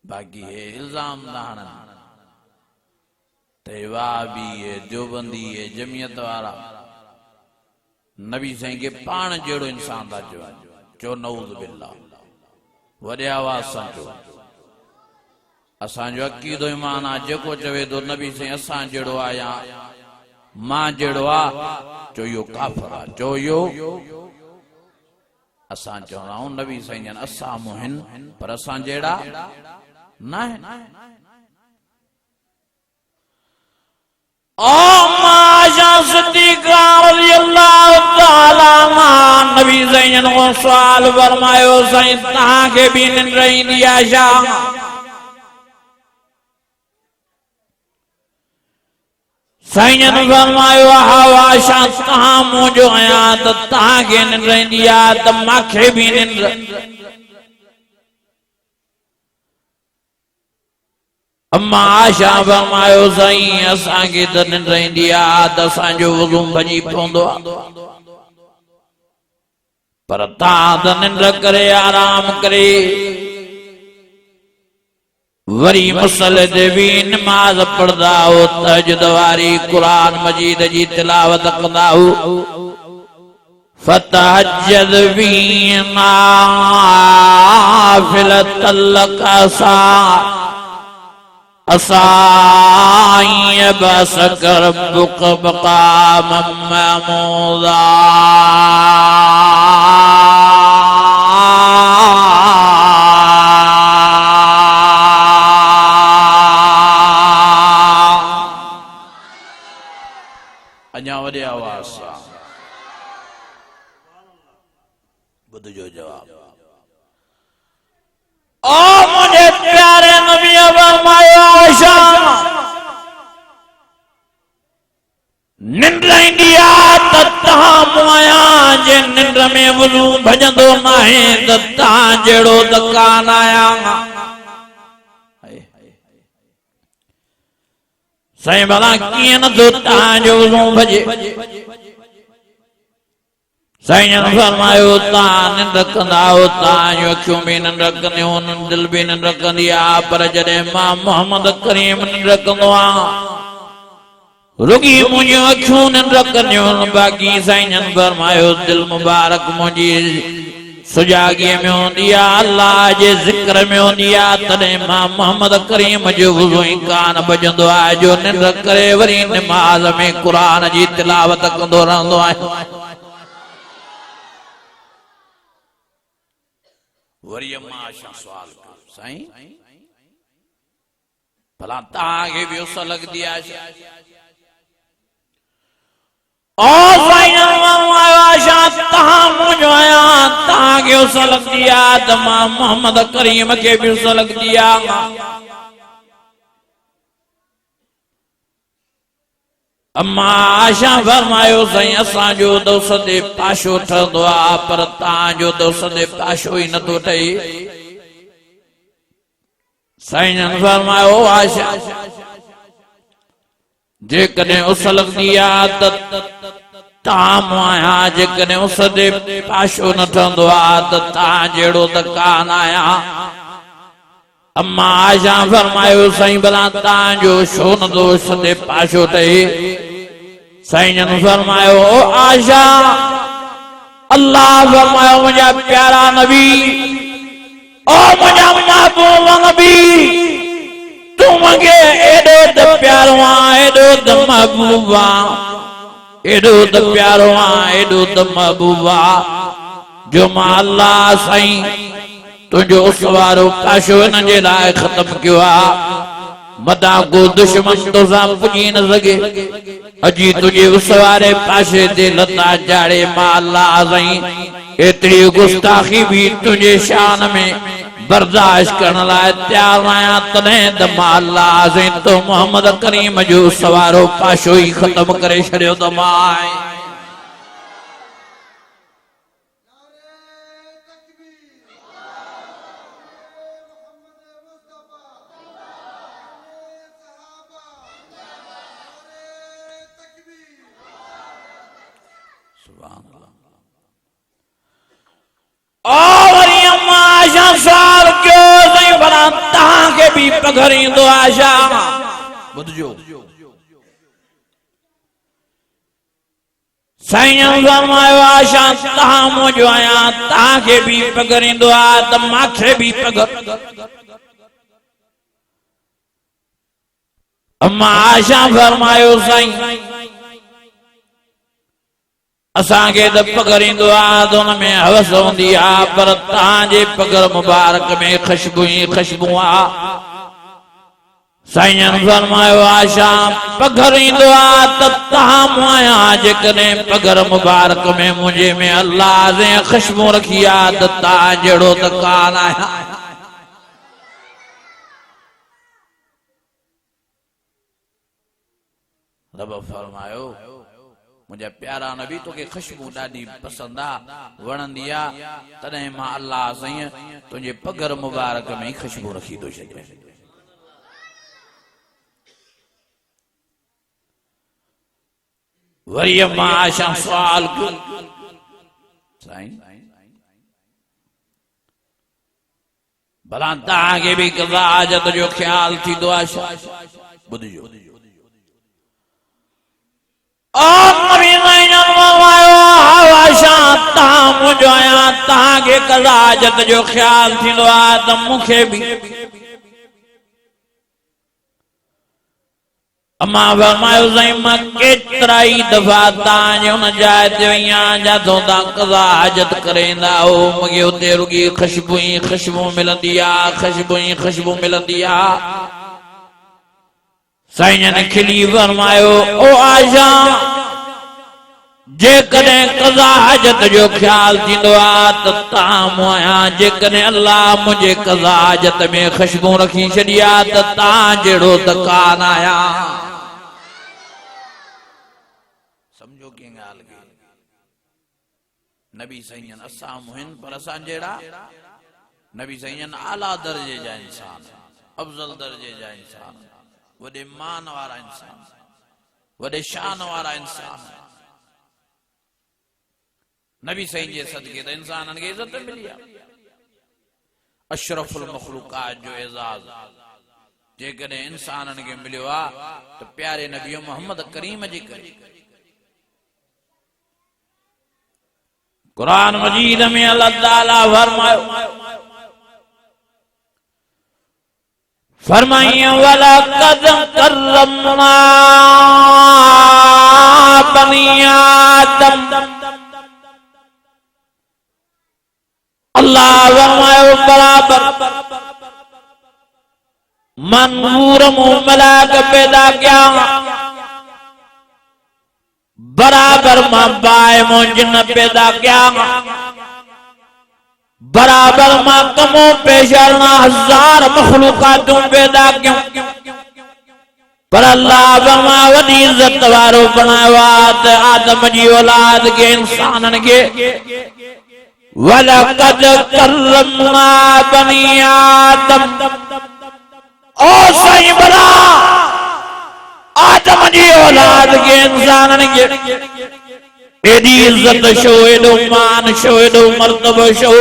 बाकी है इल्जाम दाना तेवाबी है देवबंदी है जमियत वाला नबी साईं के पान जेड़ो इंसान दा जो नऊज़ बिल्लाह वडे आवाज सां चो असांजो अकीदो ईमान आ जेको चवे तो नबी साईं असां जेड़ो आ या मां जेड़ो आ चो यो काफिर आ चो यो असां चवंदा आहियूं नबी साईं जन असां मुहिन पर असां जेड़ा ना है माशा सिद्दीक़ा रज़ियल्लाहु ताला अन्हा नबी साईं को सवाल फरमायो साईं तहां के भी निंड ईंदी आहे छा साईं ने फरमायो हवा शा तहां मुंहिंजो आहियां त तहां के निंड ईंदी आहे त मूंखे भी निंड अम्मा आशा फरमायो साईं असांखे त निंड ईंदी आहे त असांजो वज़ू भॼी पवंदो आहे पर तव्हां त निंड करे आराम करे वरी मुसल ते भी नमाज पढ़दा हो तहज्जुद वारी कुरान मजीद जी तिलावत कंदा हो फतहज्जद भी नाफिलतल लक असाई बस कर बुक मकाम महमूदा अञा वॾे आवाज़ सां ॿुधजो जवाब ओ मुझे प्यारे नबी फरमायो आशा निंड ईंदी आहे त तहां मुआयां जे निंड में वज़ू भॼंदो नाहे त तहां जहिड़ो त कान आहियां साईं भला कीअं नथो तहांजो वज़ू भॼे साईं ने फरमायो तहां निंड कंदा हो तहांजो अखियूं भी निंड कंदियूं आहिनि दिलि भी निंड कंदी आहे पर जॾहिं मां मोहम्मद करीम निंड कंदो आहियां रुगी मुंहिंजियूं अखियूं निंड कंदियूं आहिनि बाक़ी साईं ने फरमायो दिलि मुबारक मुंहिंजी सुजाॻीअ में हूंदी आहे अल्लाह जे ज़िक्र में हूंदी आहे तॾहिं मां मोहम्मद करीम जो वज़ू ई कान भॼंदो आहे जो निंड करे वरी नमाज़ में क़ुरान जी तिलावत कंदो रहंदो आहे वरी अम्मा आशा सवाल कयो साईं भला तहांखे भी उस लगदी आहे ओ साईं आशा तहां मुंहिंजो आहियां तहांखे उस लगदी आहे त मां मोहम्मद करीम खे भी उस लगदी आहे अम्मा आशा फरमायो साईं असांजो त उस ते पाशो ठहंदो आहे पर तहांजो त उस ते पाशो ई नथो ठहे साईं ने फरमायो आशा जेकॾहिं उस लगदी आहे त तहां मुआयां जेकॾहिं उस ते पाशो न ठहंदो आहे त तहां जहिड़ो त कान आहियां अम्मा आशा फरमायो साईं भला तहांजो छो नथो उस ते पाशो ठहे साईं ने फरमायो ओ आशा अल्लाह फरमायो मुंहिंजा प्यारा नबी ओ मुंहिंजा महबूब नबी तू मूंखे एॾो त प्यारो आहे एॾो त महबूब आहे एॾो त प्यारो आहे एॾो त महबूब आहे जो मां अल्लाह साईं तुंहिंजो उस वारो पाशो हिन जे लाइ ख़तम कयो आहे मता को दुश्मन तोसां पुॼी न सघे अजी तुझे उस वारे पाशे ते लता चाड़े मां अल्लाह साईं एतिरी गुस्ताखी भी तुझे शान में बर्दाश्त करण लाइ तैयार आहियां तॾहिं त मां अल्लाह साईं तो मोहम्मद करीम जो उस वारो पाशो ई ख़तम करे छॾियो त मां पघरींदो आशा बुधजो साईं फरमायो आशा तहां मुझो आया तहां के भी पघरींदो आ त माखे भी पघर अम्मा आशा फरमायो साईं असां के त पघरींदो आ त उन में हवस होंदी आ पर तहां जे पघर मुबारक में खुशबू ही खुशबू आ साईं फरमायो आशा पघरींदो आ त तहां मुआया जेकॾहिं पघर मुबारक में मुंहिंजे में अल्लाह ने खुशबू रखी आ त तहां जहिड़ो त कान आहियां रब फरमायो मुझे प्यारा नबी तोखे खुशबू ॾाढी पसंद आ वणंदी आ तॾहिं मां अल्लाह साईं तुंहिंजे पघर मुबारक में खुशबू रखी थो छॾियां वरी मां आशा सवाल कयो साईं भला तव्हांखे बि कज़ा हाजत जो ख्याल थींदो आशा ॿुधिजो तहां मुंहिंजो आहियां तहांखे कज़ा हाजत जो ख्याल थींदो आहे त मूंखे बि अम्मा फरमायो साईं मां केतिरा ई दफ़ा तव्हांजे हुन जाइ ते वई आहियां जिथां तव्हां कज़ा हाजत करेंदा हो मूंखे हुते रुॻी खुशबू ई खुशबू मिलंदी आहे खुशबू ई खुशबू मिलंदी आहे साईं ने खिली फरमायो ओ आशा जेकॾहिं कज़ा हाजत जो ख्याल थींदो आहे त तव्हां मुआया जेकॾहिं अल्लाह मुंहिंजे कज़ा हाजत में खुशबू रखी छॾी आहे त तव्हां जहिड़ो त कान आहियां समझो की ॻाल्हि खे नबी साईं असां मुहिन पर असां जहिड़ा नबी साईं आला दर्जे जा इंसान अफज़ल दर्जे जा इंसान वॾे मान वारा इंसान वॾे शान वारा इंसान नबी साईं जे सदके त इंसाननि खे इज़त मिली आहे अशरफुल मखलूकात जो एज़ाज़ जेकॾहिं इंसाननि खे मिलियो आहे त प्यारे नबी मोहम्मद करीम जी करे कुरान मजीद में अल्लाह ताला फरमायो फरमाइए वलक़द कर्रमना बनी आदम अल्लाह फरमायो बराबर मनूर मलाक पैदा किया बराबर मां बाय मोजिन पैदा किया बराबर मां कमो पेशरना हजार मखलूकातों पैदा क्यों पर अल्लाह बमा वडी इज्जत वारो बनाया आदम जी औलाद के इंसानन के वलक़द कर्रमना बनी आदम ओ सही बना आदम जी औलाद के इंसानन के एडी इज्जत शो एडो मान शो एडो मर्तबा शो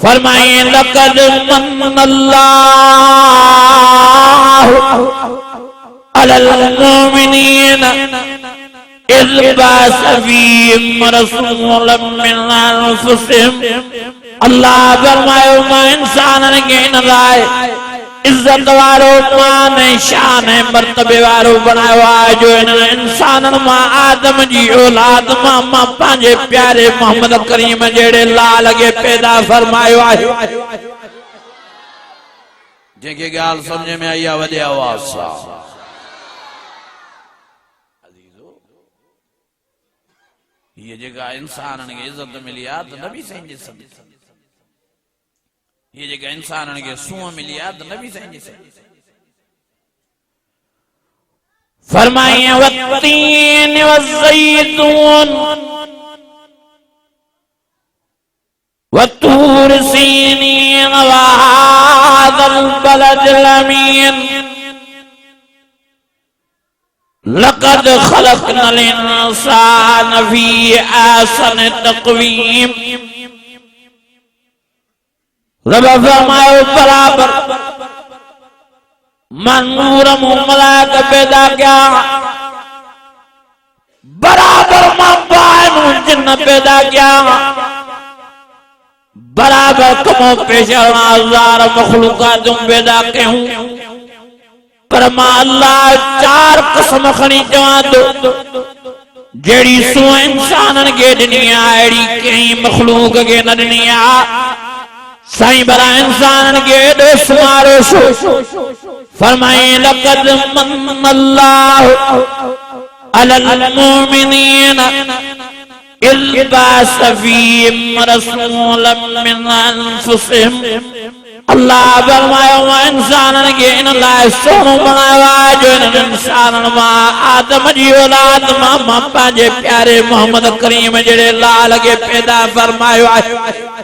फरमाए लक़द मन्नल्लाहु अलल मुमिनीन इज़ बअस फ़ीहिम रसूलन मिन अनफुसिहिम अल्लाह फरमायो मां इंसानन के इन लाइ इज्जत वारो मान शान मर्तबे वारो बनायो आहे जो इन इंसानन मां आदम जी औलाद मां पंहिंजे प्यारे मोहम्मद करीम जहिड़े लाल के पैदा फरमायो आहे जंहिंखे ॻाल्हि समझ में आई आहे वॾे आवाज़ सां ये जेका इंसाननि खे इज्जत मिली आहे त नबी साईं जे सदके ये जेका इंसाननि खे सूंह मिली आहे त नबी साईं जे सदके फरमाए वत्तीन वज़ैतून वतूर सीनीन वहादल बलदिल अमीन लक़द खलक़नल इंसान फी अहसन तक़वीम रब फरमायो बराबर मनूर मलाक पैदा किया बराबर मां बानू जिन्न पैदा किया बराबर कमो पेशा हजार मखलूकात पैदा कयूं पर मां अल्लाह चार कसम खणी चवां तो जेड़ी सो इंसानन के दुनिया एड़ी कहीं मखलूक के न दुनिया साईं बरा इंसान के दोस्त मारो शो फरमाए लक़द मन्नल्लाहु अलल मुमिनीन इज़ बअस फ़ीहिम रसूलन मिन अनफुसिहिम अल्लाह फरमायो इंसानन के इन लाइ सोनो बनाया जो इन इंसानन मां आदम जी औलाद मां पंहिंजे प्यारे मोहम्मद करीम जेड़े लाल के पैदा फरमायो है